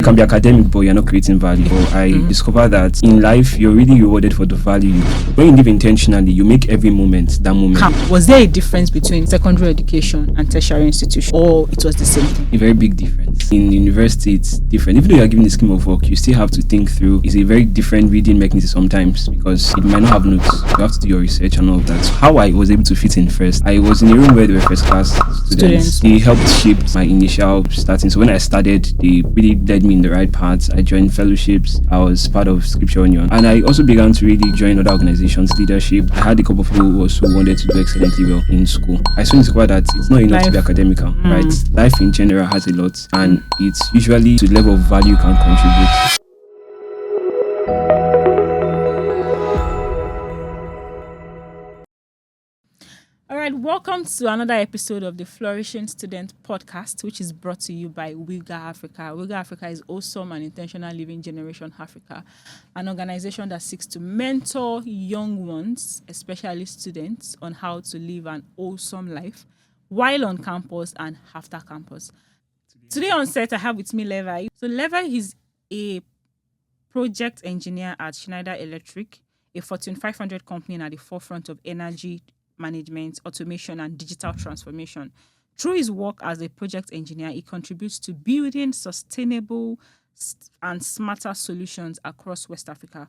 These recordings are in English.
You can be academic, but you're not creating value. But I discovered that in life, you're really rewarded for the value. When you live intentionally, you make every moment that moment. Was there a difference between secondary education and tertiary institution, or it was the same thing? A very big difference. In university, it's different. Even though you're given a scheme of work, you still have to think through. It's a very different reading mechanism sometimes because it might not have notes. You have to do your research and all of that. So how I was able to fit in first, I was in a room where there were first class students. They helped shape my initial starting. So when I started, they really led me in the right path. I joined fellowships. I was part of Scripture Union, and I also began to really join other organizations, leadership. I had a couple of people who wanted to do excellently well in school. I soon discovered that it's not enough to be academical, right? Life in general has a lot, and it's usually to the level of value you can contribute. Welcome to another episode of the Flourishing Students Podcast, which is brought to you by WIGA Africa. WIGA Africa is Awesome and Intentional Living Generation Africa, an organization that seeks to mentor young ones, especially students, on how to live an awesome life while on campus and after campus. Today on set, I have with me Levi. So Levi is a project engineer at Schneider Electric, a Fortune 500 company at the forefront of energy management, automation, and digital transformation. Through his work as a project engineer, he contributes to building sustainable and smarter solutions across West Africa.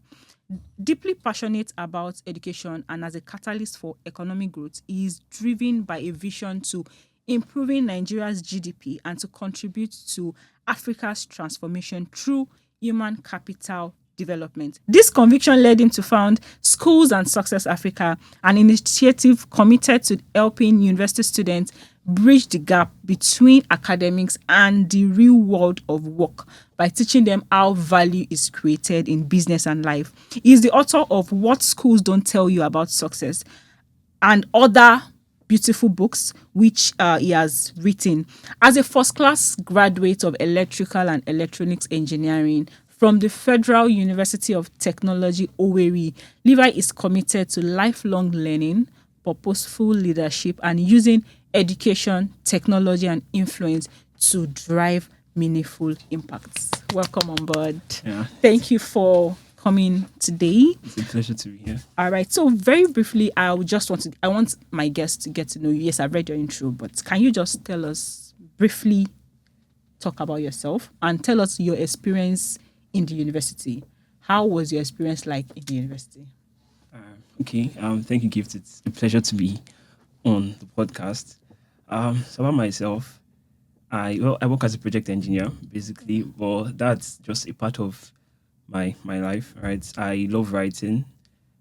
Deeply passionate about education and as a catalyst for economic growth, he is driven by a vision to improving Nigeria's GDP and to contribute to Africa's transformation through human capital development. This conviction led him to found Schools and Success Africa, an initiative committed to helping university students bridge the gap between academics and the real world of work by teaching them how value is created in business and life. He is the author of What Schools Don't Tell You About Success and other beautiful books which he has written. As a first-class graduate of electrical and electronics engineering from the Federal University of Technology, Owerri, Levi is committed to lifelong learning, purposeful leadership, and using education, technology, and influence to drive meaningful impacts. Welcome on board. Yeah. Thank you for coming today. It's a pleasure to be here. All right. So very briefly, I want my guests to get to know you. Yes, I've read your intro, but can you just tell us briefly, talk about yourself and tell us your experience in the university? How was your experience like in the university? Okay. Thank you, Gift. It's a pleasure to be on the podcast. So about myself, I work as a project engineer, basically. Well, that's just a part of my life, right? I love writing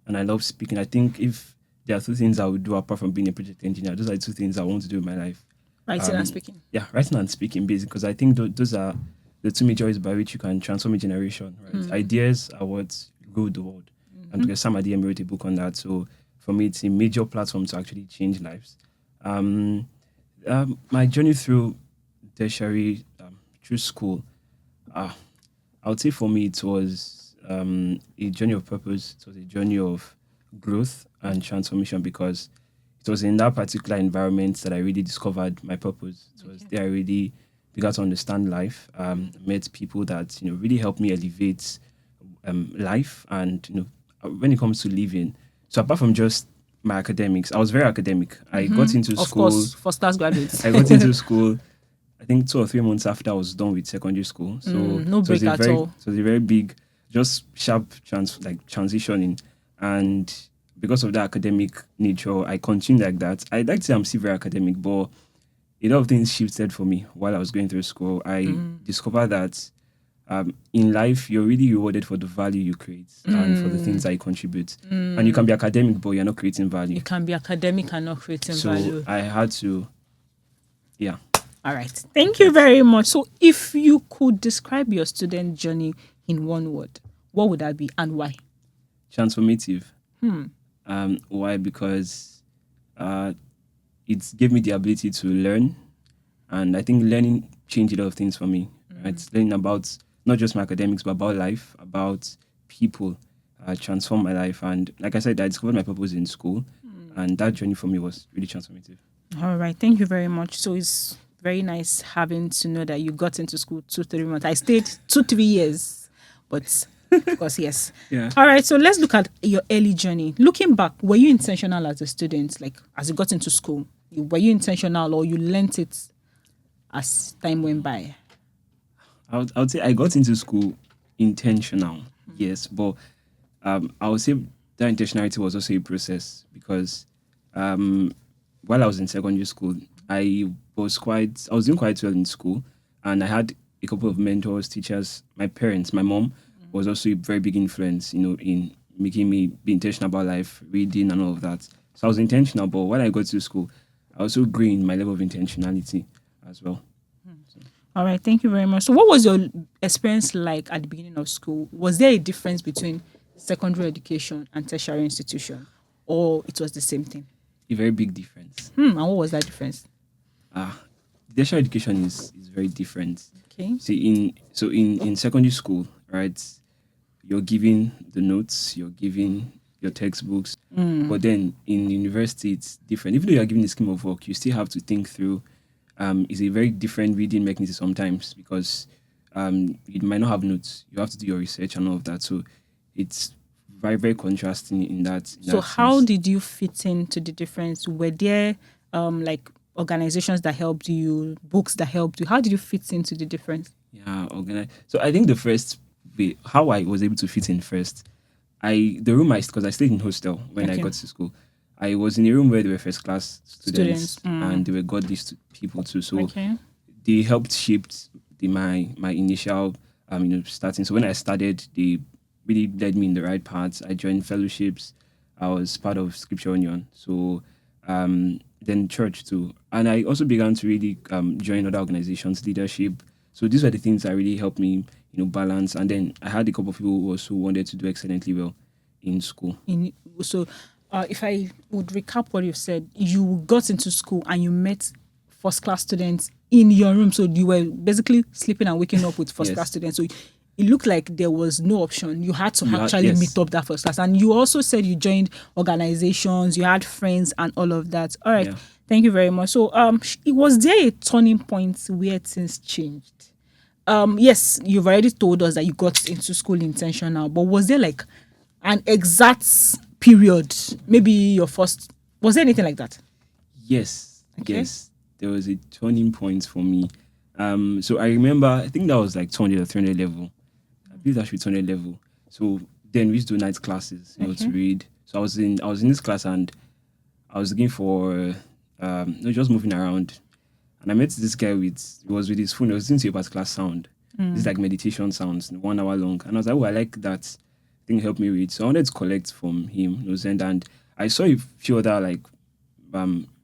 and I love speaking. I think if there are two things I would do apart from being a project engineer, those are the two things I want to do in my life. Writing and speaking. Yeah, writing and speaking, basically, because I think those are the two major ways by which you can transform a generation, right? Ideas are what rule the world. And because Sam Adeyemi wrote a book on that, so for me, it's a major platform to actually change lives. My journey through tertiary, through school, I would say for me, it was a journey of purpose. It was a journey of growth and transformation because it was in that particular environment that I really discovered my purpose. It was there I really began to understand life, met people that really helped me elevate life, and when it comes to living. So apart from just my academics, I was very academic. I got into school. Of course, first class graduates. I got into school, I think 2 or 3 months after I was done with secondary school. So no break at all. So it was a very big, just sharp transitioning, and because of the academic nature, I continued like that. I'd like to say I'm still very academic, but a lot of things shifted for me while I was going through school. I discovered that in life, you're really rewarded for the value you create and for the things that you contribute. And you can be academic, but you're not creating value. You can be academic and not creating value. So I had to, yeah. All right. Thank you very much. So if you could describe your student journey in one word, what would that be and why? Transformative. Why? Because it gave me the ability to learn, and I think learning changed a lot of things for me. Right? Learning about not just my academics, but about life, about people, transformed my life. And like I said, I discovered my purpose in school, and that journey for me was really transformative. All right, thank you very much. So it's very nice having to know that you got into school 2-3 months. I stayed 2-3 years, but of course, yes. Yeah. All right, so let's look at your early journey. Looking back, were you intentional as a student, like as you got into school? Were you intentional or you learnt it as time went by? I would say I got into school intentional, yes, but I would say that intentionality was also a process because while I was in secondary school, I was doing quite well in school, and I had a couple of mentors, teachers. My parents, my mom was also a very big influence, in making me be intentional about life, reading, and all of that. So I was intentional, but when I got to school, I also grew in my level of intentionality as well. All right, thank you very much. So what was your experience like at the beginning of school? Was there a difference between secondary education and tertiary institution, or it was the same thing? A very big difference. And what was that difference? Tertiary education is very different. Okay. See, in secondary school, right, you're given the notes, you're given your textbooks, but then in university it's different. Even though you're given a scheme of work, you still have to think through. It's a very different reading mechanism sometimes because it might not have notes. You have to do your research and all of that. So it's very, very contrasting in that. So how did you fit into the difference? Were there like organizations that helped you, books that helped you? How did you fit into the difference? Yeah, So I think the first way, how I was able to fit in first, because I stayed in hostel when I got to school. I was in a room where there were first class students. And they were godly people too. So they helped shape my initial starting. So when I started, they really led me in the right path. I joined fellowships. I was part of Scripture Union. So then church too. And I also began to really join other organizations, leadership. So these were the things that really helped me, balance. And then I had a couple of people who also wanted to do excellently well in school. If I would recap what you said, you got into school and you met first class students in your room. So you were basically sleeping and waking up with first class students. So it looked like there was no option. You had to meet up that first class. And you also said you joined organizations, you had friends and all of that. All right. Yeah. Thank you very much. So was there a turning point where things changed? Yes, you've already told us that you got into school intentional, but was there like an exact period, maybe was there anything like that? Yes. Okay. Yes, there was a turning point for me. So I remember, I think that was like 200 or 300 level. I believe that should be 200 level. So then we used to do night classes, to read. So I was in this class and I was looking for, just moving around. And I met this guy he was with his phone. I was listening to a particular sound. It's like meditation sounds, 1 hour long. And I was like, I like that. Thing helped me read. So I wanted to collect from him, and I saw a few other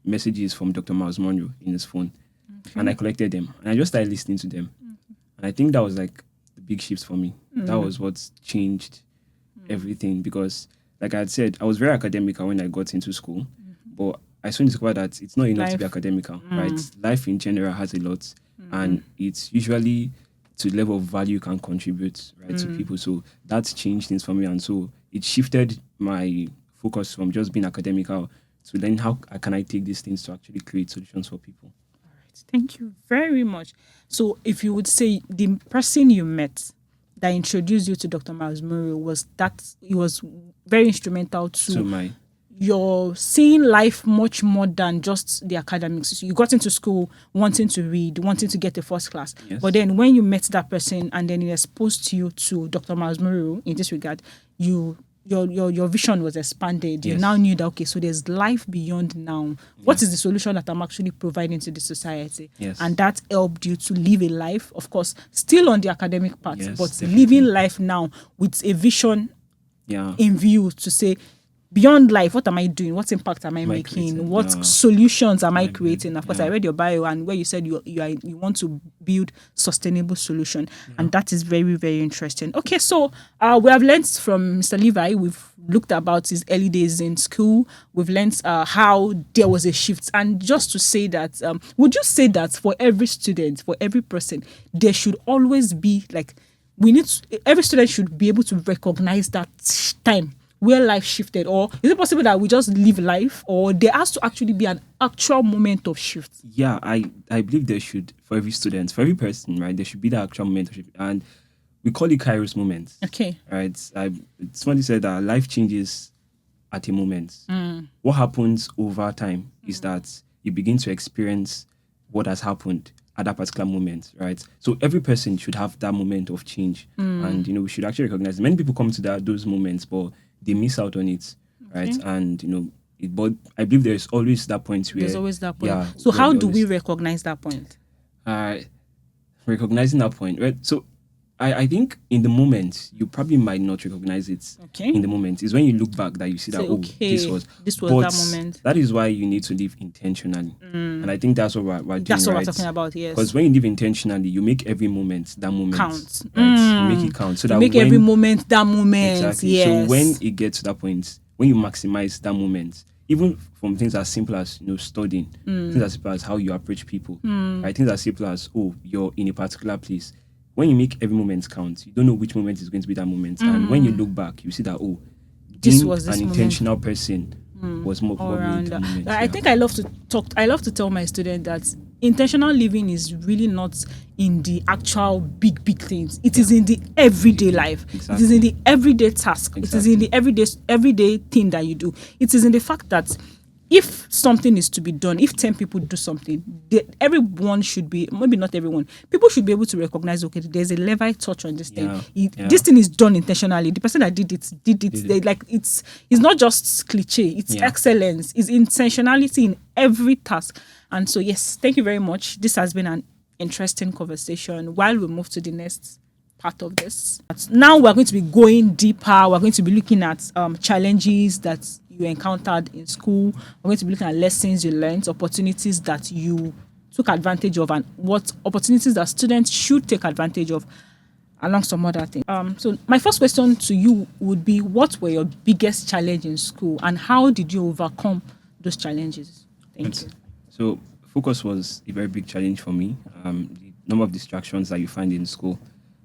messages from Dr. Myles Munroe in his phone. And I collected them. And I just started listening to them. And I think that was like the big shift for me. That was what changed everything because, like I had said, I was very academical when I got into school. But I soon discovered that it's not enough to be academical, right? Life in general has a lot. And it's usually to the level of value you can contribute, right, to people. So that's changed things for me. And so it shifted my focus from just being academical to then how can I take these things to actually create solutions for people. All right. Thank you very much. So if you would say the person you met that introduced you to Dr. Myles Munroe was very instrumental to you're seeing life much more than just the academics. So you got into school wanting to read, wanting to get a first class. Yes. But then when you met that person and then he exposed you to Dr. Myles Munroe in this regard, your vision was expanded. Yes. You now knew that, okay, so there's life beyond now. What is the solution that I'm actually providing to the society? Yes. And that helped you to live a life, of course, still on the academic part, but definitely living life now with a vision in view to say, beyond life, what am I doing? What impact am I making? What solutions am I creating? Of course, I read your bio and where you said you want to build sustainable solution. And that is very, very interesting. Okay, so we have learned from Mr. Levi. We've looked about his early days in school. We've learned how there was a shift. And just to say that, would you say that for every student, for every person, there should always be every student should be able to recognize that time where life shifted, or is it possible that we just live life, or there has to actually be an actual moment of shift? Yeah, I believe there should, for every student, for every person, right, there should be that actual mentorship. And we call it Kairos moments. Okay. Right. Somebody said that life changes at a moment. What happens over time is that you begin to experience what has happened at that particular moment, right? So every person should have that moment of change. And, we should actually recognize many people come to those moments, but they miss out on it, right? And, but I believe there's always that point where... There's always that point. Yeah, so how do we recognize that point? Recognizing that point, right? So I think in the moment, you probably might not recognize it. Okay. In the moment. It's when you look back that you see that, this was that moment. That is why you need to live intentionally. And I think that's what we're doing, That's what right? we're talking about, yes. Because when you live intentionally, you make every moment that moment. Count. Right? You make it count. So that make every moment that moment. Exactly. Yes. So when it gets to that point, when you maximize that moment, even from things as simple as studying, things as simple as how you approach people, right? Things as simple as you're in a particular place. When you make every moment count, you don't know which moment is going to be that moment. And when you look back, you see that this was this intentional person was more around that moment. I think I love to tell my students that intentional living is really not in the actual big things. It is in the everyday life. Exactly. It is in the everyday task. Exactly. It is in the everyday thing that you do. It is in the fact that if something is to be done, if 10 people do something, everyone should be, maybe not everyone, people should be able to recognize, okay, there's a Levi touch on this thing. This thing is done intentionally. The person that did it. Like it's not just cliche, it's excellence, it's intentionality in every task. And so, yes, thank you very much. This has been an interesting conversation. While we move to the next part of this, now we're going to be going deeper. We're going to be looking at challenges that you encountered in school. We're going to be looking at lessons you learned, opportunities that you took advantage of, and what opportunities that students should take advantage of, along some other things. So my first question to you would be, what were your biggest challenge in school and how did you overcome those challenges? Thank you. So focus was a very big challenge for me. The number of distractions that you find in school,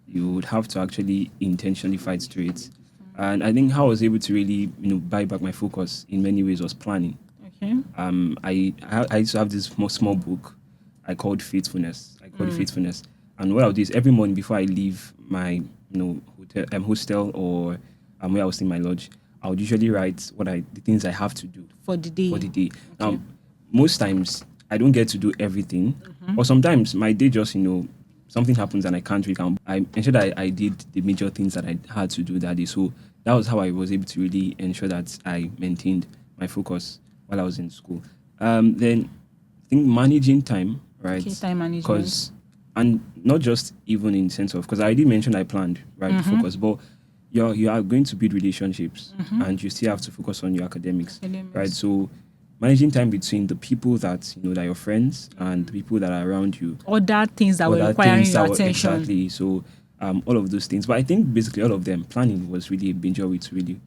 you would have to actually intentionally fight through it. And I think how I was able to really, buy back my focus in many ways was planning. Okay. I used to have this small book I called Faithfulness. It Faithfulness. And what I'll do is every morning before I leave my, hostel or where I was in my lodge, I would usually write the things I have to do for the day. Okay. Most times I don't get to do everything, or sometimes my day just, something happens and I can't really count. I ensured that I did the major things that I had to do that day. So that was how I was able to really ensure that I maintained my focus while I was in school. Then I think managing time, right? Okay, time management. And not just even in sense of, because I did mention I planned, right, focus, but you are going to build relationships and you still have to focus on your academics. Right? So managing time between the people that that are your friends and the people that are around you. Other things that were requiring your attention. Exactly. So all of those things. But I think basically all of them, planning was really a major way to really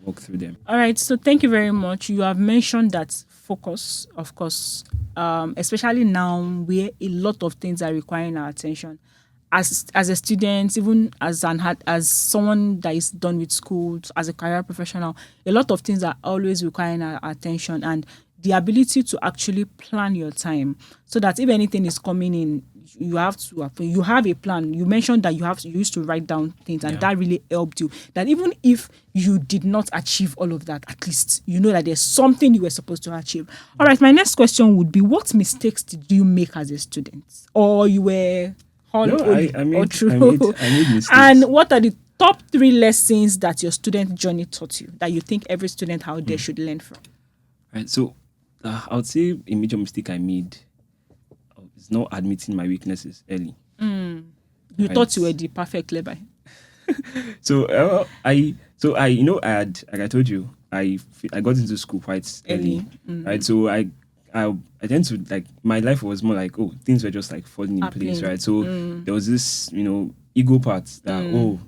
walk through them. All right. So thank you very much. You have mentioned that focus, of course, especially now where a lot of things are requiring our attention. As a student, even as someone that is done with school, as a career professional, a lot of things are always requiring our attention, and the ability to actually plan your time so that if anything is coming in, you have a plan. You mentioned that you used to write down things, and that really helped you. That even if you did not achieve all of that, at least you know that there's something you were supposed to achieve. All right, my next question would be, what mistakes did you make as a student, or you were I made mistakes. And what are the top 3 lessons that your student journey taught you that you think every student out there should learn from? Right. So I would say a major mistake I made is not admitting my weaknesses early. You thought you were the perfect Levi. I had, like I told you, I got into school quite early. Right. So I tend to, like, my life was more like, things were just like falling in place, right? So there was this, ego part that,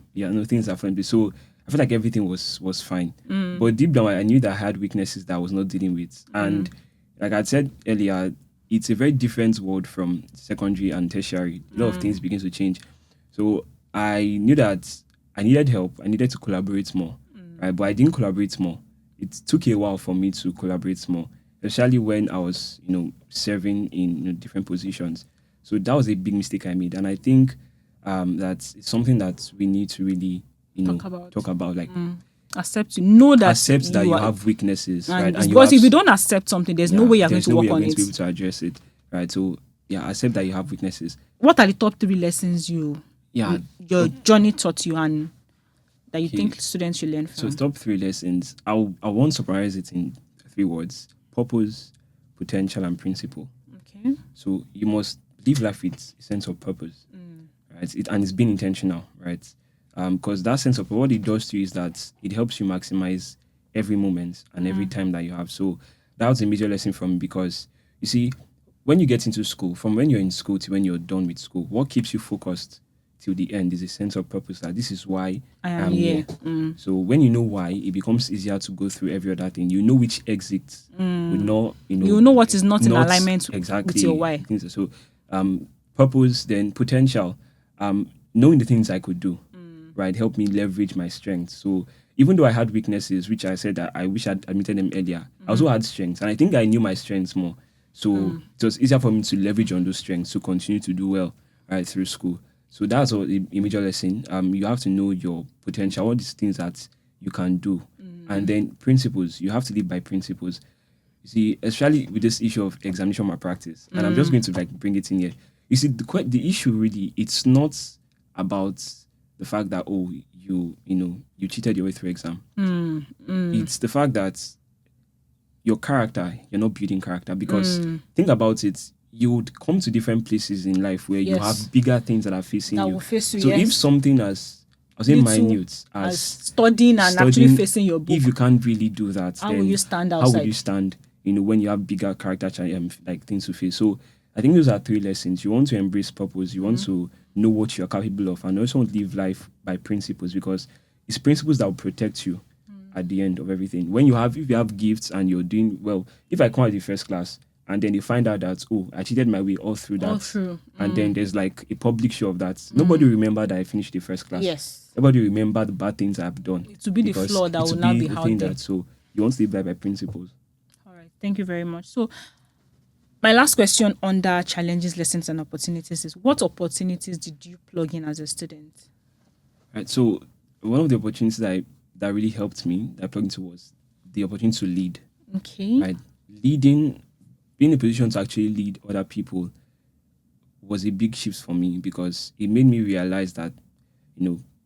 things are falling in place. So I felt like everything was fine. But deep down, I knew that I had weaknesses that I was not dealing with. And like I said earlier, it's a very different world from secondary and tertiary. A lot of things begin to change. So I knew that I needed help. I needed to collaborate more, right? But I didn't collaborate more. It took a while for me to collaborate more. especially when I was, serving in different positions. So that was a big mistake I made, and I think that it's something that we need to really, talk about, like Accept, you know that accept that you are, have weaknesses, right? and you because have if you don't accept something, there's no way you're going to work on to be able it. to address it, right? So accept that you have weaknesses. What are the top 3 lessons your journey taught you and that you think students should learn from? So top 3 lessons, I won't summarize it in 3 words: purpose, potential, and principle. Okay. So you must live life with a sense of purpose, right? And it's being intentional, right? Because that sense of what it does to you is that it helps you maximize every moment and every time that you have. So that was a major lesson from me, because you see, when you get into school, from when you're in school to when you're done with school, what keeps you focused till the end is a sense of purpose, that this is why I am here. So when you know why, it becomes easier to go through every other thing. You know which exit would not, you know what is not in alignment exactly with your why. So purpose, then potential, knowing the things I could do, right, help me leverage my strengths. So even though I had weaknesses, which I said that I wish I'd admitted them earlier, I also had strengths, and I think I knew my strengths more. So it was easier for me to leverage on those strengths to continue to do well right through school. So that's a major lesson. You have to know your potential, all these things that you can do. And then principles, you have to live by principles. You see, especially with this issue of examination malpractice, and I'm just going to bring it in here. You see, the issue really, it's not about the fact that, you cheated your way through exam. It's the fact that your character, you're not building character, because think about it, you would come to different places in life where you have bigger things that are facing that you. Will face you. So if something as minute as studying and actually facing your book, if you can't really do that, how then will you stand outside? How will you stand? When you have bigger character like things to face. So I think those are 3 lessons. You want to embrace purpose. You want to know what you're capable of, and also live life by principles, because it's principles that will protect you at the end of everything. If you have gifts and you're doing well, if I come out the first class and then you find out that, I cheated my way all through that, and then there's like a public show of that, nobody remember that I finished the first class. Yes. Nobody remember the bad things I've done. It will be the flaw that will now be out there. So you want to live by principles. All right. Thank you very much. So my last question under challenges, lessons, and opportunities is: what opportunities did you plug in as a student? Right. So one of the opportunities that really helped me, that I plugged into, was the opportunity to lead. Okay. Right. Being in a position to actually lead other people was a big shift for me, because it made me realize that,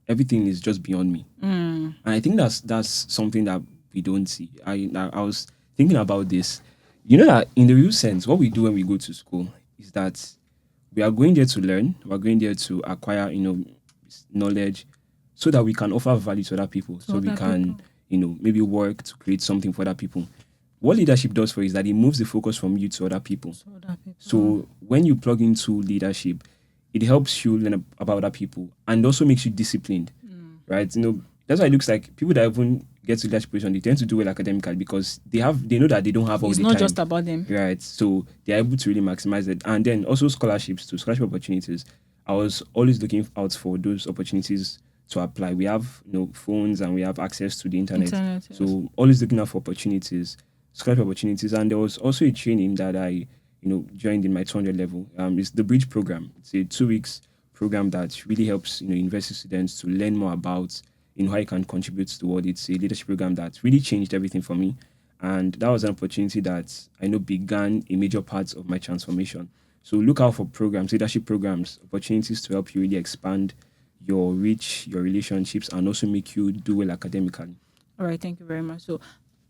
everything is just beyond me. And I think that's something that we don't see. I was thinking about this. That in the real sense, what we do when we go to school is that we are going there to learn. We're going there to acquire, knowledge, so that we can offer value to other people. So we can, maybe work to create something for other people. What leadership does for you is that it moves the focus from you to other people. So when you plug into leadership, it helps you learn about other people and also makes you disciplined, right? That's why it looks like people that even get to leadership position, they tend to do well academically, because they know that they don't have all the time. It's not just about them. Right. So they're able to really maximize it. And then also scholarship opportunities. I was always looking out for those opportunities to apply. We have phones and we have access to the internet. So always looking out for opportunities, scholarship opportunities. And there was also a training that I joined in my 200 level. It's the Bridge program. It's a 2 weeks program that really helps university students to learn more about how you can contribute to the world. It's a leadership program that really changed everything for me. And that was an opportunity that I know began a major part of my transformation. So look out for programs, leadership programs, opportunities to help you really expand your reach, your relationships, and also make you do well academically. All right, thank you very much. So,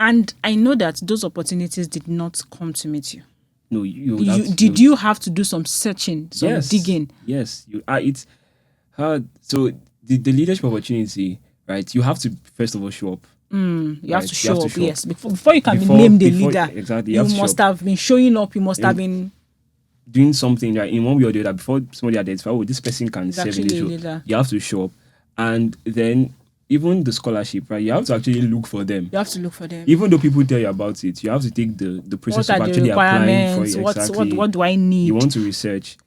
and I know that those opportunities did not come to meet you. No, did you have to do some searching, some digging? Yes, it's hard. So the leadership opportunity, right? You have to first of all show up. You have to show up. Yes, before you can be named a leader, exactly. You must have been showing up. You must have been doing something, right, in one way or the other before somebody identifies, this person can serve in this role. You have to show up, and then even the scholarship, right? You have to actually look for them. You have to look for them. Even though people tell you about it, you have to take the process of actually applying for it. Exactly. What do I need? You want to research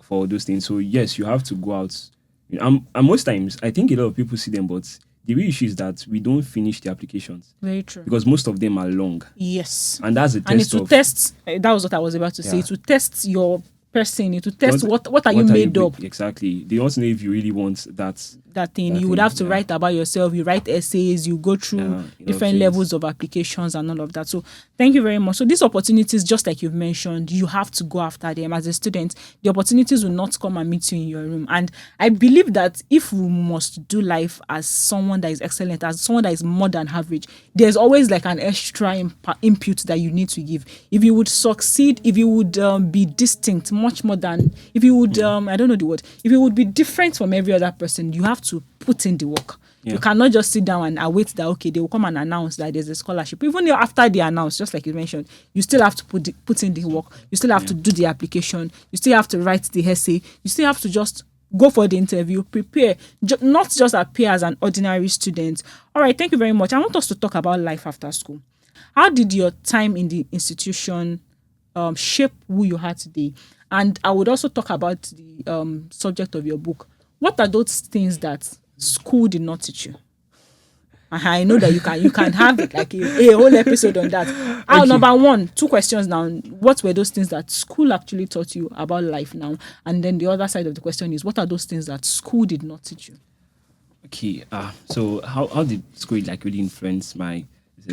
for those things. So yes, you have to go out. And most times, I think a lot of people see them, but the real issue is that we don't finish the applications Very true. because most of them are long. Yes. And that's the And it test will of test, that was what I was about to say. Yeah. It will test your person. It will test What- what are you made of. Exactly. They want to know if you really want that. That thing. That You would thing, have to yeah. write about yourself. You write essays. You go through Yeah, a lot of different things. levels of applications and all of that. So thank you very much. So these opportunities, just like you've mentioned, you have to go after them. As a student, the opportunities will not come and meet you in your room. And I believe that if we must do life as someone that is excellent, as someone that is more than average, there's always like an extra input that you need to give. If you would succeed, if you would be distinct much more than, if you would, I don't know the word, if you would be different from every other person, you have to put in the work. Yeah. You cannot just sit down and await that, okay, they will come and announce that there's a scholarship. Even after they announce, just like you mentioned, you still have to put in the work. You still have to do the application. You still have to write the essay. You still have to just go for the interview, prepare, not just appear as an ordinary student. All right, thank you very much. I want us to talk about life after school. How did your time in the institution shape who you are today? And I would also talk about the subject of your book. What are those things that school did not teach you? I know that you can have like a whole episode on that. Okay. Number one, 2 questions now. What were those things that school actually taught you about life now? And then the other side of the question is, what are those things that school did not teach you? Okay. So how did school like really influence my?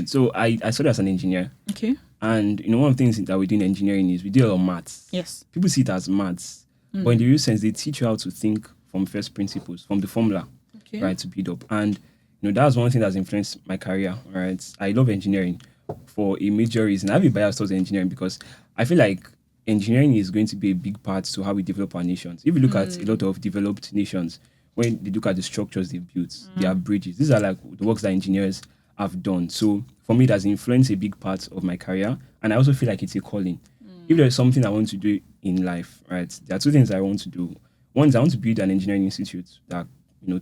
So I studied as an engineer. Okay. And one of the things that we do in engineering is we do a lot of maths. Yes. People see it as maths, but in the real sense, they teach you how to think from first principles, from the formula, Okay. right, to build up. And that's one thing that's influenced my career. Right, I love engineering for a major reason. I have a bias towards engineering because I feel like engineering is going to be a big part to how we develop our nations. If you look at a lot of developed nations, when they look at the structures they've built, their bridges, these are like the works that engineers have done. So for me, that's influenced a big part of my career, and I also feel like it's a calling. If there's something I want to do in life, right, there are 2 things I want to do. One is I want to build an engineering institute that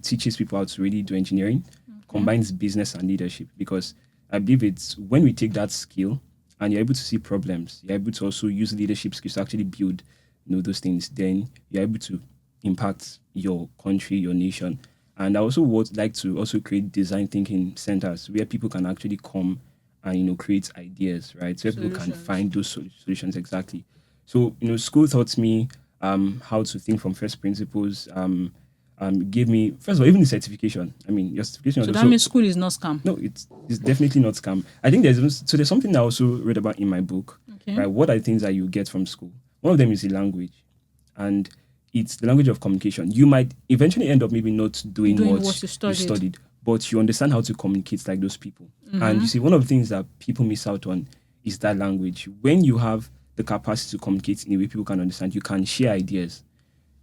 teaches people how to really do engineering, combines business and leadership, because I believe it's when we take that skill and you're able to see problems, you're able to also use leadership skills to actually build those things, then you're able to impact your country, your nation. And I also would like to also create design thinking centers where people can actually come and create ideas, right? So people can find those solutions exactly. So school taught me how to think from first principles. Gave me, first of all, even the certification. I mean, your certification. So that means school is not scam. No, it's definitely not scam. I think there's something I also read about in my book. Okay. Right? What are the things that you get from school? One of them is the language, and it's the language of communication. You might eventually end up maybe not doing what you studied. but you understand how to communicate like those people. And you see, one of the things that people miss out on is that language. When you have the capacity to communicate in a way people can understand, you can share ideas.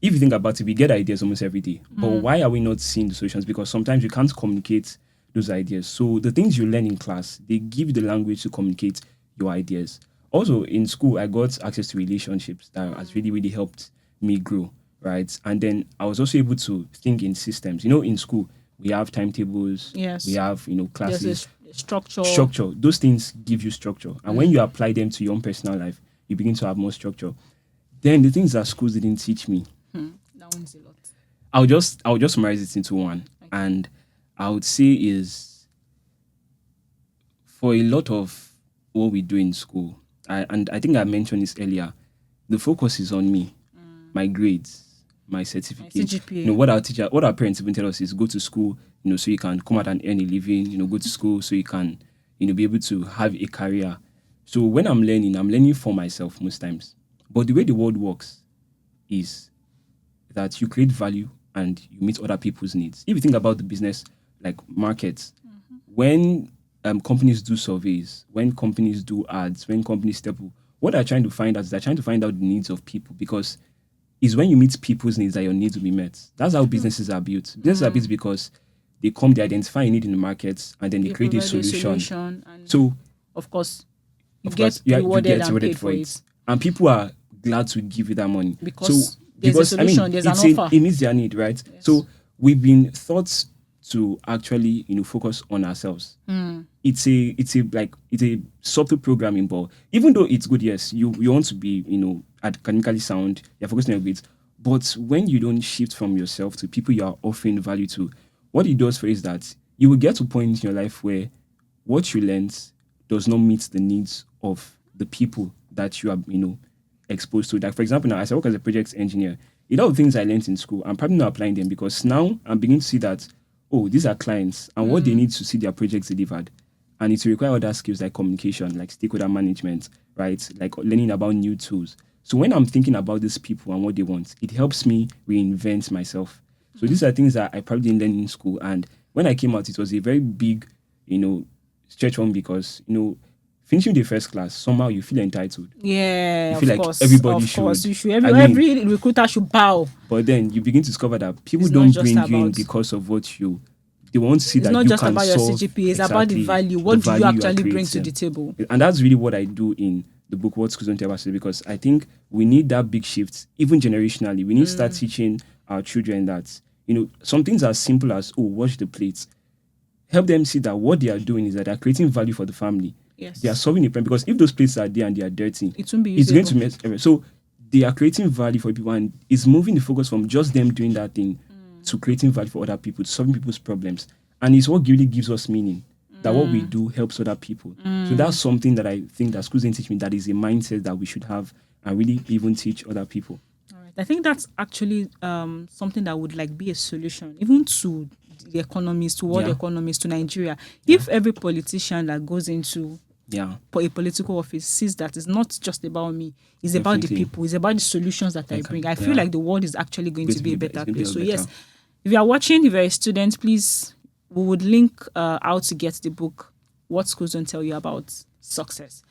If you think about it, we get ideas almost every day. But why are we not seeing the solutions? Because sometimes you can't communicate those ideas. So the things you learn in class, they give you the language to communicate your ideas. Also, in school, I got access to relationships that has really, really helped me grow, right? And then I was also able to think in systems. In school, we have timetables. Yes. We have, classes. There's a structure. Structure. Those things give you structure. And when you apply them to your own personal life, you begin to have more structure. Then the things that schools didn't teach me, That one's a lot. I'll just summarize it into one. Okay. And I would say is for a lot of what we do in school, and I think I mentioned this earlier, the focus is on me, my grades, my certificate. CGPA. What our parents even tell us is go to school, so you can come out and earn a living, go to school so you can, be able to have a career. So when I'm learning for myself most times. But the way the world works is that you create value and you meet other people's needs. If you think about the business, like markets, when companies do surveys, when companies do ads, when companies step up, what they're trying to find out is they're trying to find out the needs of people, because it's when you meet people's needs that your needs will be met. That's how businesses are built. Businesses are built because they identify a need in the markets and then they create a solution. And So, of course, you of get course, you rewarded get and rewarded paid for it. And people are glad to give you that money. Because there's a solution, there's an offer. It meets their need, right? Yes. So we've been taught to actually, focus on ourselves. It's a subtle programming, but even though it's good, yes, you want to be, academically sound, you're focusing on your grades. But when you don't shift from yourself to people you are offering value to, what it does for is that you will get to a point in your life where what you learned does not meet the needs of the people that you are, exposed to. Like, for example, now as I work as a project engineer, a lot of things I learned in school, I'm probably not applying them because now I'm beginning to see that, oh, these are clients and what they need to see their projects delivered. And it will require other skills like communication, like stakeholder management, right? Like learning about new tools. So when I'm thinking about these people and what they want, it helps me reinvent myself. So these are things that I probably didn't learn in school. And when I came out, it was a very big, stretch for me because, finishing the first class, somehow you feel entitled. Yeah, you feel of like course. everybody Of course, should. you should. Every recruiter should bow. But then you begin to discover that people It's not don't just bring you in about- because of what they want to see It's that not you just can about your solve CGPA, it's about the exactly value. the What do you value are actually bring to creating. the table? And that's really what I do in the book, What Schools Don't Tell Us, because I think we need that big shift, even generationally. We need to start teaching our children that, some things as simple as, wash the plates. Help them see that what they are doing is that they're creating value for the family. Yes. They are solving a problem because if those plates are there and they are dirty, It won't be it's usable. going to mess. So they are creating value for people and it's moving the focus from just them doing that thing to creating value for other people, to solving people's problems. And it's what really gives us meaning, that what we do helps other people. So that's something that I think that schools didn't teach me, that is a mindset that we should have and really even teach other people. All right. I think that's actually something that would like be a solution, even to the economies, to world economies, to Nigeria. If every politician that goes into a political office sees that it's not just about me, it's about the people, it's about the solutions that I bring. I feel like the world is actually going to be a better place. So yes, if you are watching, if you're a student, please, we would link out to get the book, What Schools Don't Tell You About Success.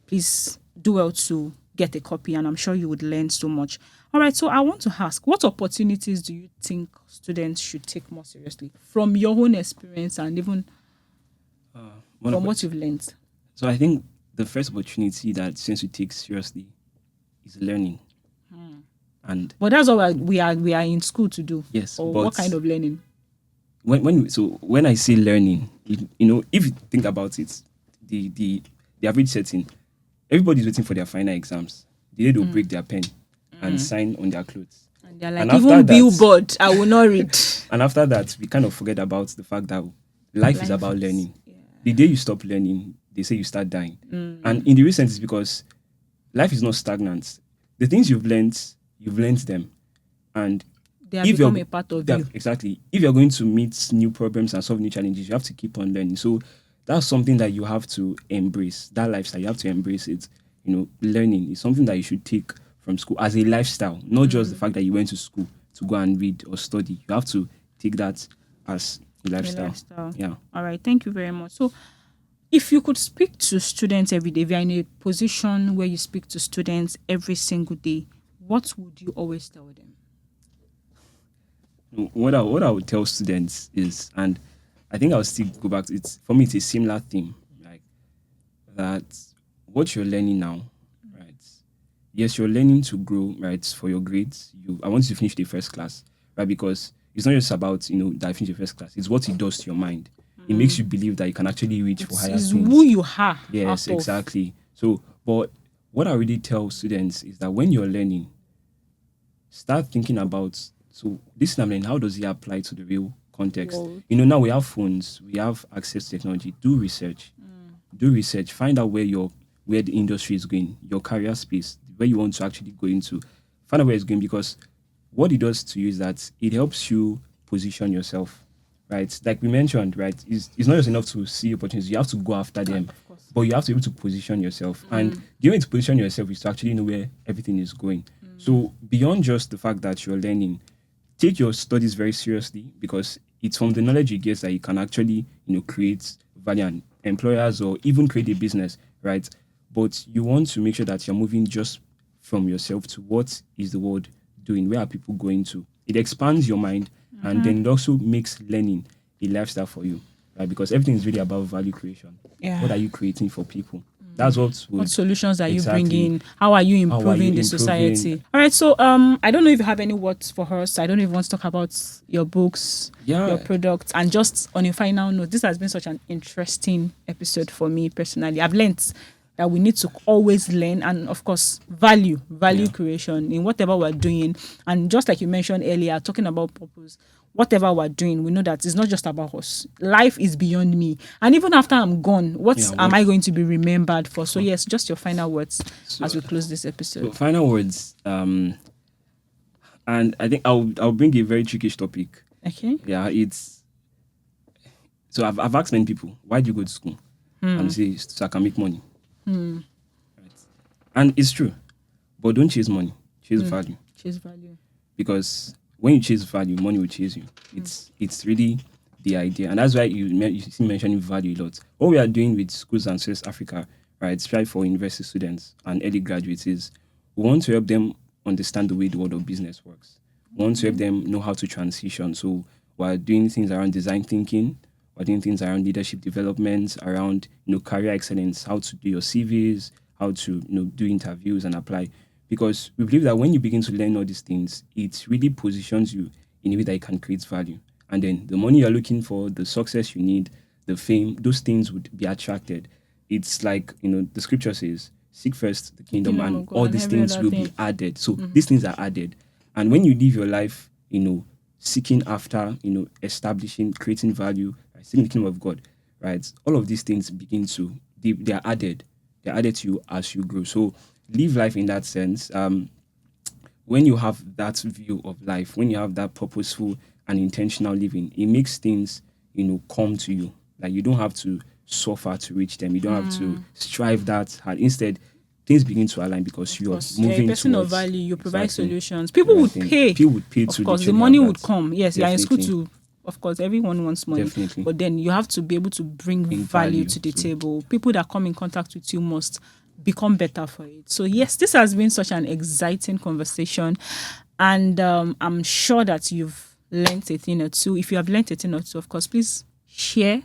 Please do well to get a copy and I'm sure you would learn so much. All right, so I want to ask, what opportunities do you think students should take more seriously from your own experience and even from what you've learned? So I think the first opportunity that students should take seriously is learning. But that's all we are in school to do. Yes. Or but what kind of learning? When I say learning, if you think about it, the average setting, everybody's waiting for their final exams. The day they'll break their pen and sign on their clothes. And they're like, And after even that- billboard, I will not read. And after that, we kind of forget about the fact that life is about learning. The day you stop learning, they say you start dying. And in the real sense, it's because life is not stagnant. The things you've learned them. And They have become a part of you. exactly. If you're going to meet new problems and solve new challenges, you have to keep on learning. So that's something that you have to embrace. That lifestyle, you have to embrace it. Learning is something that you should take from school as a lifestyle, not just the fact that you went to school to go and read or study. You have to take that as a lifestyle. Yeah. All right. Thank you very much. So if you could speak to students every day, if you're in a position where you speak to students every single day, what would you always tell them? What I would tell students is, and I think I'll still go back to it. For me, it's a similar theme, like that. What you're learning now, right? Yes, you're learning to grow, right? For your grades, I want you to finish the first class, right? Because it's not just about that I finish the first class. It's what it does to your mind. It makes you believe that you can actually reach for higher It's things. who you are. Yes, out of. exactly. So, but what I really tell students is that when you're learning, start thinking about, so this thing I'm learning, how does it apply to the real context? World. Now we have phones, we have access to technology. Do research. Find out where the industry is going, your career space, where you want to actually go into. Find out where it's going, because what it does to you is that it helps you position yourself, right? Like we mentioned, right? It's not just enough to see opportunities. You have to go after them, Of course. but you have to be able to position yourself. And the way to position yourself is to actually know where everything is going. So beyond just the fact that you're learning, take your studies very seriously, because it's from the knowledge you get that you can actually, create value and employers or even create a business, right? But you want to make sure that you're moving just from yourself to what is the world doing, where are people going to. It expands your mind, and then it also makes learning a lifestyle for you, right? Because everything is really about value creation. Yeah. What are you creating for people? That's what solutions are you Exactly. bringing? How are you How are improving you the improving? society? All right. So I don't know if you have any words for us. I don't know if you want to talk about your books, your products, and just on a final note, this has been such an interesting episode for me personally. I've learned that we need to always learn, and of course value creation in whatever we're doing. And just like you mentioned earlier, talking about purpose, whatever we're doing, we know that it's not just about us. Life is beyond me. And even after I'm gone, what am I going to be remembered for? So yes, just your final words as we close this episode. So final words. And I think I'll bring a very trickish topic. Okay. Yeah, it's so I've asked many people, why do you go to school? And they say, so I can make money. Right. And it's true. But don't chase money. Chase value. Chase value. Because when you chase value, money will chase you. It's really the idea. And that's why you see mentioning value a lot. What we are doing with Schools and Success Africa, right, especially for university students and early graduates, is we want to help them understand the way the world of business works. We want to help them know how to transition. So we're doing things around design thinking. We're doing things around leadership development, around career excellence, how to do your CVs, how to do interviews and apply. Because we believe that when you begin to learn all these things, it really positions you in a way that you can create value. And then the money you're looking for, the success you need, the fame, those things would be attracted. It's like, the scripture says, seek first the kingdom and all these things will be added. So these things are added. And when you live your life, seeking after, establishing, creating value, seeking the kingdom of God, right? All of these things begin to, they are added. They're added to you as you grow. So live life in that sense. When you have that view of life, when you have that purposeful and intentional living, it makes things, come to you. Like you don't have to suffer to reach them. You don't have to strive that hard. Instead, things begin to align because you are moving a person towards of value. You provide solutions. People would pay. People would pay of course, the money would come. Yes, you are in school too. Of course, everyone wants money. Definitely. But then you have to be able to bring value to the table. People that come in contact with you must become better for it. So yes, this has been such an exciting conversation. And I'm sure that you've learned a thing or two. If you have learned a thing or two, of course, please share,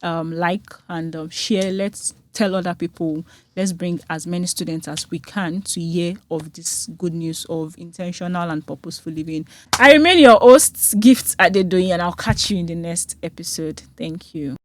like, and share. Let's tell other people. Let's bring as many students as we can to hear of this good news of intentional and purposeful living. I remain your host, Gift Adedoyin, and I'll catch you in the next episode. Thank you.